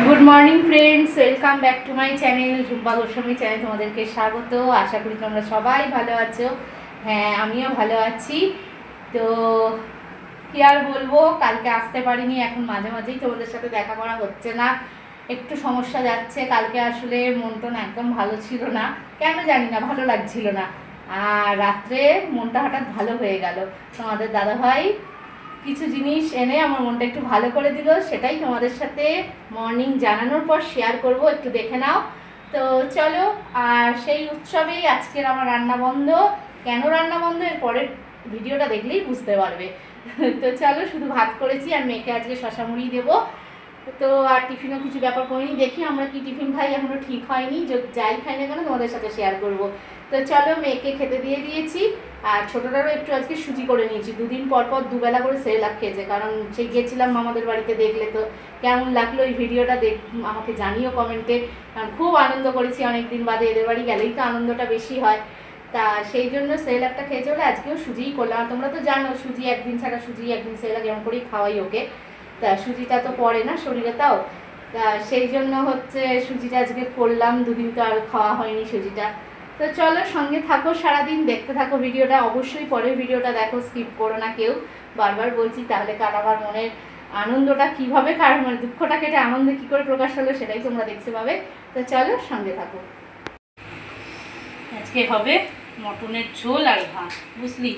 Good morning friends, welcome back to my channel Jhumpa Goswami channel. তোমাদেরকে স্বাগত। আশা করি তোমরা সবাই ভালো আছো। হ্যাঁ, আমিও ভালো আছি। তো কি আর বলবো, কালকে আসতে পারিনি। এখন মাঝে মাঝেই তোমাদের সাথে দেখা করা হচ্ছে না, একটু সমস্যা যাচ্ছে। কালকে আসলে মন টন একদম ভালো ছিল না, কেন জানি না, ভালো লাগছিল না। আর রাত্রে মনটা হঠাৎ ভালো হয়ে গেল। তোমাদের দাদাভাই কিছু জিনিস এনে আমার মনটা একটু ভালো করে দিল, সেটাই তোমাদের সাথে মর্নিং জানানোর পর শেয়ার করব, একটু দেখে নাও। তো চলো। আর সেই উৎসবেই আজকের আমার রান্না বন্ধ। কেন রান্না বন্ধ এর পরের ভিডিওটা দেখলেই বুঝতে পারবে। তো চলো, শুধু ভাত করেছি আর মেয়েকে আজকে শশা মুড়ি দেবো। তো আর টিফিনও কিছু ব্যাপার করিনি, দেখি আমরা কি টিফিন খাই, এখনো ঠিক হয়নি। যাই খাই না কেন তোমাদের সাথে শেয়ার করব। তো চলো, মেয়েকে খেতে দিয়ে দিয়েছি। আর ছোটোটারও একটু আজকে সুজি করে নিয়েছি। দুদিন পর পর দুবেলা করে সেরেলাক খেয়েছে, কারণ সে গিয়েছিলাম মামাদের বাড়িতে। দেখলে তো কেমন লাগলো এই ভিডিওটা, আমাকে জানিও কমেন্টে। কারণ খুব আনন্দ করেছি অনেক দিন বাদে, এদের বাড়ি গেলেই তো আনন্দটা বেশি হয়। তা সেই জন্য সেরেলাকটা খেয়েছে বলে আজকেও সুজিই করলাম। আর তোমরা তো জানো সুজি একদিন ছাড়া সুজি একদিন সেরেলাক এমন করেই খাওয়াই ওকে। তা সুজিটা তো পড়ে না শরীরে, তাও তা সেই জন্য হচ্ছে সুজিটা আজকে করলাম। দুদিন তো আর খাওয়া হয়নি সুজিটা। তো চলো, সঙ্গে থাকো, সারাদিন দেখতে থাকো ভিডিওটা। অবশ্যই পরের ভিডিওটা দেখো, স্কিপ করো না কেউ। বারবার বলছি, তাহলে কার আমার মনের আনন্দটা কীভাবে, কার মানে দুঃখটা কেটে আনন্দে কী করে প্রকাশ হলো, সেটাই তোমরা দেখতে পাবে। তো চলো, সঙ্গে থাকো। আজকে হবে মটনের ঝোল আর ভাত, বুঝলি?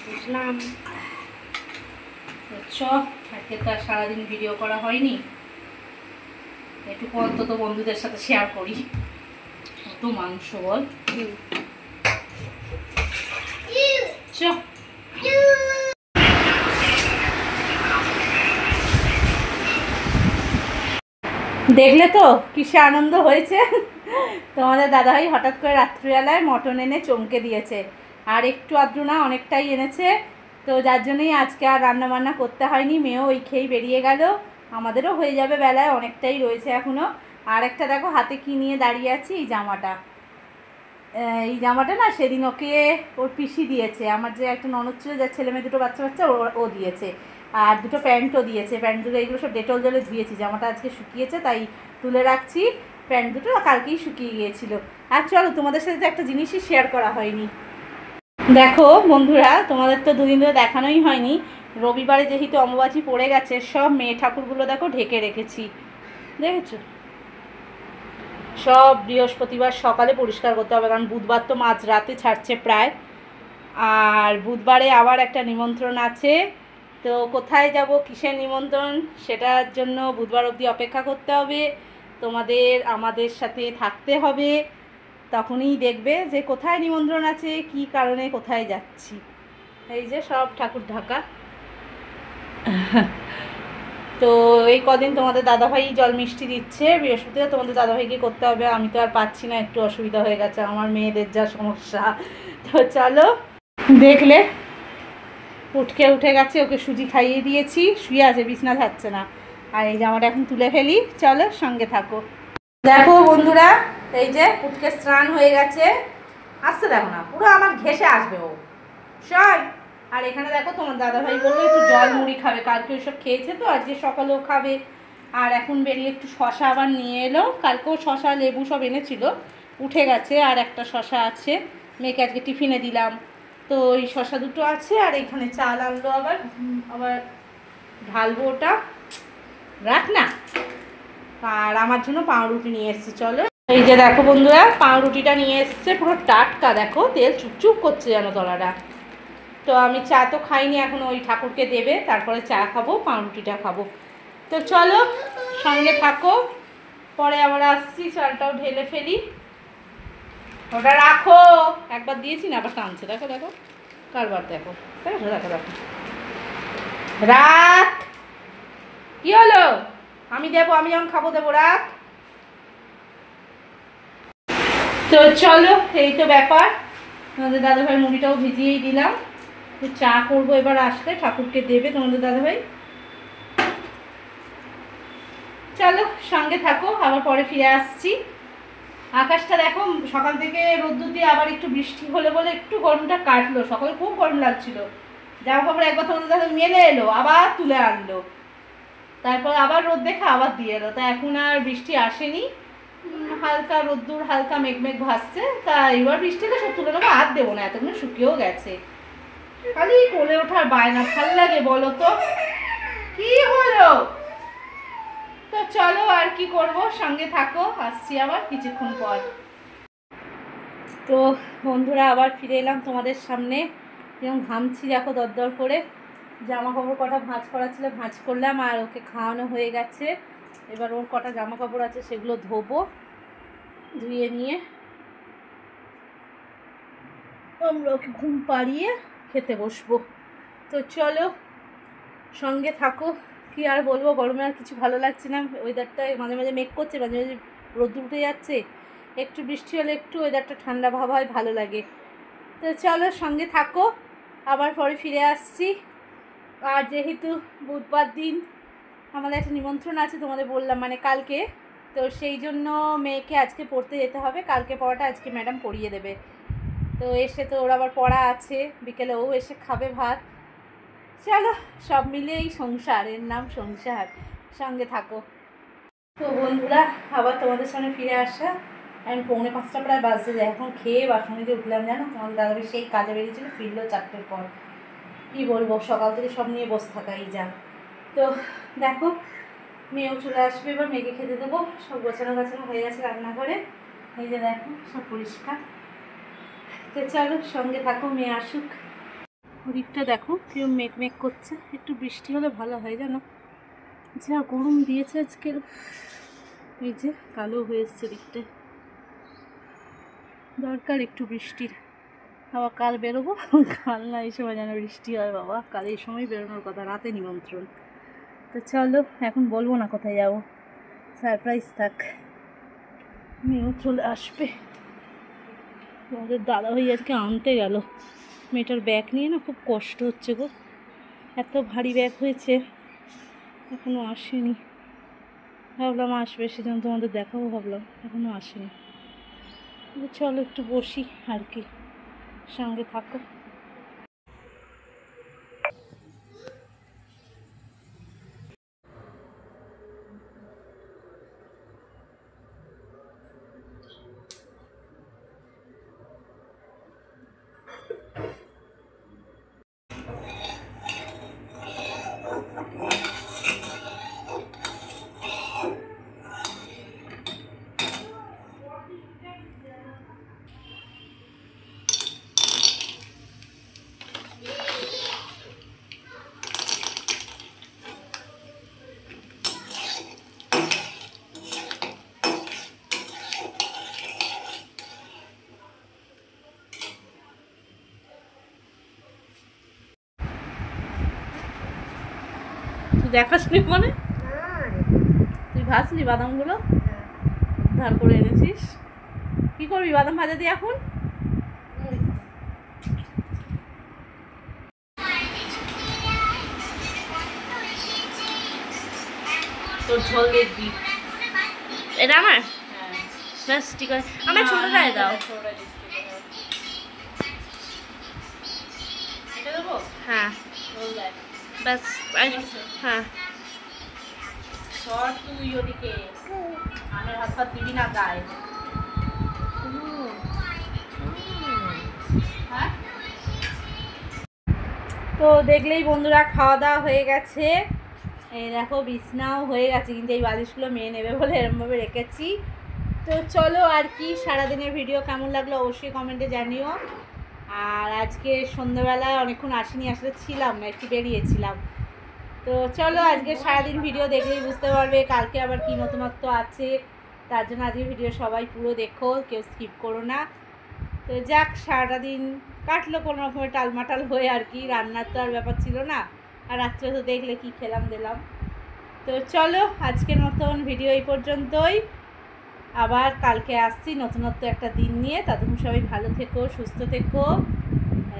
বুঝলাম। আজকে তো আর সারাদিন ভিডিও করা হয়নি, এটুকু অন্তত বন্ধুদের সাথে শেয়ার করি। কত মাংস বল। দেখলে তো কিসে আনন্দ হয়েছে। তোমাদের দাদাভাই হঠাৎ করে রাত্রিবেলায় মটন এনে চমকে দিয়েছে। আর একটু আধটু না, অনেকটাই এনেছে। তো যার জন্যই আজকে আর রান্না বান্না করতে হয়নি। মেয়েও ওই খেয়েই বেরিয়ে গেল। আমাদেরও হয়ে যাবে বেলায়, অনেকটাই রয়েছে এখনও। আর একটা দেখো হাতে কি নিয়ে দাঁড়িয়ে আছি, এই জামাটা। এই জামাটা না সেদিন ওকে ওর পিসি দিয়েছে। আমার যে একটা ননদ ছিল, যার ছেলে মেয়ে দুটো বাচ্চা বাচ্চা, ও দিয়েছে। আর দুটো প্যান্টও দিয়েছে। প্যান্ট দুটো এইগুলো সব ডেটল জলে ধুয়েছি। জামাটা আজকে শুকিয়েছে, তাই তুলে রাখছি। প্যান্ট দুটো কালকেই শুকিয়ে গিয়েছিল। আর চলো, তোমাদের সাথে তো একটা জিনিসই শেয়ার করা হয়নি। দেখো বন্ধুরা, তোমাদের তো দুদিন ধরে দেখানোই হয়নি। রবিবারে যেহেতু অমাবাসী পড়ে গেছে, সব মেয়ে ঠাকুরগুলো দেখো ঢেকে রেখেছি, দেখেছো? সব বৃহস্পতিবার সকালে পরিষ্কার করতে হবে, কারণ বুধবার তো মাঝ রাতে ছাড়ছে প্রায়। আর বুধবারে আবার একটা নিমন্ত্রণ আছে। তো কোথায় যাব, কিসের নিমন্ত্রণ, সেটার জন্য বুধবার অবধি অপেক্ষা করতে হবে। তোমাদের আমাদের সাথে থাকতে হবে, তখনই দেখবে যে কোথায় নিমন্ত্রণ আছে, কি কারণে কোথায় যাচ্ছি। এই যে সব ঠাকুর ঢাকা। তো এই কদিন তোমাদের দাদাভাই জল মিষ্টি দিচ্ছে। বৃহস্পতিবার তোমাদের দাদাভাইকে করতে হবে, আমি তো আর পাচ্ছি না, একটু অসুবিধা হয়ে গেছে আমার, মেয়েদের যা সমস্যা। তো চলো, দেখলে উঠে গেছে, ওকে সুজি খাইয়ে দিয়েছি, শুয়ে আছে, বিছনা যাচ্ছে না। আর এই জামাটা এখন তুলে ফেলি, চলো সঙ্গে থাকো। দেখো বন্ধুরা, এই যে উঠকে স্নান হয়ে গেছে। আসতে দেখো না, পুরো আমার ঘেসে আসবে ও সব। আর এখানে দেখো তোমার দাদাভাই বললো একটু জল মুড়ি খাবে, কালকে ওইসব খেয়েছে তো, আজকে সকালেও খাবে। আর এখন বেরিয়ে একটু শশা আবার নিয়ে এলো। কালকেও শশা লেবু সব এনেছিল, উঠে গেছে। আর একটা শশা আছে, মেয়েকে আজকে টিফিনে দিলাম। তো ওই শশা দুটো আছে। আর এখানে চাল আনলো, আবার আবার ঢালবো ওটা, রাখ না। আর আমার জন্য পাউরুটি নিয়ে এসছে। চলো, এই যে দেখো বন্ধুরা, পাউরুটিটা নিয়ে এসছে, পুরো টাটকা। দেখো তেল চুপচুপ করছে যেন তলাটা। তো আমি চা তো খাইনি এখন, ওই ঠাকুরকে দেবে, তারপরে চা খাবো, পাউরুটিটা খাবো। তো চলো সঙ্গে থাকো, পরে আবার আসছি। চালটাও ঢেলে ফেলি, ওটা রাখো। একবার দিয়েছি না, আবার টানছে। দেখো দেখো কারবার, দেখো দেখো দেখো দেখো, রাখ। কি হলো? আমি দেবো, আমি যখন খাবো দেবো, রাখ। তো চলো, এই তো ব্যাপার। তোমাদের দাদাভাই মুড়িটাও ভিজিয়েই দিলাম। তো চা করবো এবার, আসলে ঠাকুরকে দেবে তোমাদের দাদাভাই। চলো সঙ্গে থাকো, আবার পরে ফিরে আসছি। আকাশটা দেখো, সকাল থেকে রোদ্দুর দিয়ে আবার একটু বৃষ্টি হলে বলে একটু গরমটা কাটলো। সকালে খুব গরম লাগছিল, জামা কাপড় একবার তোমাদের দাদা মেলে এলো, আবার তুলে আনলো। তারপর আবার রোদ দেখে আবার দিয়ে এলো, তা এখন আর বৃষ্টি আসেনি। হালকা রোদ্দুর, হালকা মেঘমেঘ ভাসছে। তা এবার বৃষ্টিটা সব তুলে নেবো, আর দেবো না, এতক্ষণ শুকিয়েও গেছে। খালি কোলে ওঠার বায়না, ভাল লাগে বলো তো? কি হলো? তো চলো আর কি করব, সঙ্গে থাকো, আসছি আবার কিছুক্ষণ পর। তো বন্ধুরা আবার ফিরে এলাম তোমাদের সামনে। যেমন ঘামছি দেখো দরদর করে। জামা কাপড় কটা ভাঁজ করা ছিল ভাঁজ করলাম, আর ওকে খাওয়ানো হয়ে গেছে। এবার ওর কটা জামা কাপড় আছে সেগুলো ধোবো, ধুয়ে নিয়ে আমরা ওকে ঘুম পাড়িয়ে খেতে বসবো। তো চলো সঙ্গে থাকো। কি আর বলবো, গরমে আর কিছু ভালো লাগছে না। ওয়েদারটা মাঝে মাঝে মেঘ করছে, মাঝে মাঝে রোদ উঠে যাচ্ছে, একটু বৃষ্টি হলে একটু ওয়েদারটা ঠান্ডা ভাব হয়, ভালো লাগে। তো চলো সঙ্গে থাকো, আবার পরে ফিরে আসছি। আর যেহেতু বুধবার দিন আমাদের একটা নিমন্ত্রণ আছে, তোমাদের বললাম মানে কালকে, তো সেই জন্য মেয়েকে আজকে পড়তে যেতে হবে। কালকে পড়াটা আজকে ম্যাডাম পড়িয়ে দেবে। তো এসে তো ওর আবার পড়া আছে, বিকেলে ও এসে খাবে ভাত। চলো সব মিলিয়েই সংসার, এর নাম সংসার, সঙ্গে থাকো। তো বন্ধুরা আবার তোমাদের সামনে ফিরে আসা। আমি 4:45 প্রায় বাজতে যায়, এখন খেয়ে বাসন দিয়ে উঠলাম। জানো তোমাদের দাদাবি সেই কাজে বেরিয়েছিল, ফিরলো 4টের পর। কী বলবো, সকাল থেকে সব নিয়ে বসে থাকাই যা। তো দেখো মেয়েও চলে আসবে, এবার মেয়েকে খেতে দেবো। সব গোছানো গাছানো হয়ে গেছে রান্নাঘরে, এই যে দেখো সব পরিষ্কার। তো চলো সঙ্গে থাকো, মেয়ে আসুক। ওদিকটা দেখো কেউ মেঘ মেঘ করছে, একটু বৃষ্টি হলে ভালো হয়। জানো যা গরম দিয়েছে আজকের, এই যে কালো হয়ে এসছে দিকটা, দরকার একটু বৃষ্টির। আবার কাল বেরোবো, কাল না এই সময় যেন বৃষ্টি হয় বাবা, কাল এই সময় বেরোনোর কথা, রাতে নিমন্ত্রণ। তো চলো এখন বলবো না কোথায় যাবো, সারপ্রাইজ থাক। মেয়েও চলে আসবে, তোমাদের দাদাভাই আজকে আনতে গেল। মেয়েটার ব্যাগ নিয়ে না খুব কষ্ট হচ্ছে গো, এত ভারী ব্যাগ হয়েছে, এখনও আসেনি। ভাবলাম আসবে, সেজন্য তোমাদের দেখাবো ভাবলাম, এখনও আসেনি। চলো একটু বসি আর কি, সঙ্গে থাকো। তুই দেখাসনি মানে, তুই ভাজলি বাদামগুলো, ধার করে এনেছিস। কি করবি বাদাম ভাজা দিয়ে এখন? তোর ঝোল দেখবি, এটা আমার ব্যাস ঠিক আছে, আমার ছোটটাই দাও। এটা দেবো, হ্যাঁ ব্যাস, হ্যাঁ সর তুই ওদিকে, আমার হাত পা দিবি না গায়ে। হ্যাঁ তো দেখলেই বন্ধুরা খাওয়া দাওয়া হয়ে গেছে, এই দেখো বিছনাও হয়ে গেছে, কিন্তু এই বালিশগুলো মেয়ে নেবে বলে এরমভাবে রেখেছি। তো চলো আর কি, সারাদিনের ভিডিও কেমন লাগলো অবশ্যই কমেন্টে জানিও। আর আজকে সন্ধ্যাবেলায় অনেকক্ষণ আসিনি, আসলে ছিলাম না, একটু বেরিয়েছিলাম। তো চলো আজকে সারাদিন ভিডিও দেখলেই বুঝতে পারবে কালকে আবার কী নতুনত্ব আছে। তার জন্য আজকে ভিডিও সবাই পুরো দেখো, কেউ স্কিপ করো না। তো যাক সারাটা দিন কাটলো কোনো রকমের টালমাটাল হয়ে আর কি, রান্নার তো আর ব্যাপার ছিল না, আর রাত্রে তো দেখলে কি খেলাম দিলাম। তো চলো আজকের মতন ভিডিও এই পর্যন্তই, আবার কালকে আসছি নতুনত্ব একটা দিন নিয়ে। ততক্ষণ সবাই ভালো থেকো, সুস্থ থেকো।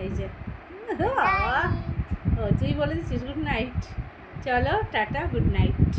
এই যে তুই বলে দিচ্ছিস গুড নাইট, চলো টাটা, গুড নাইট।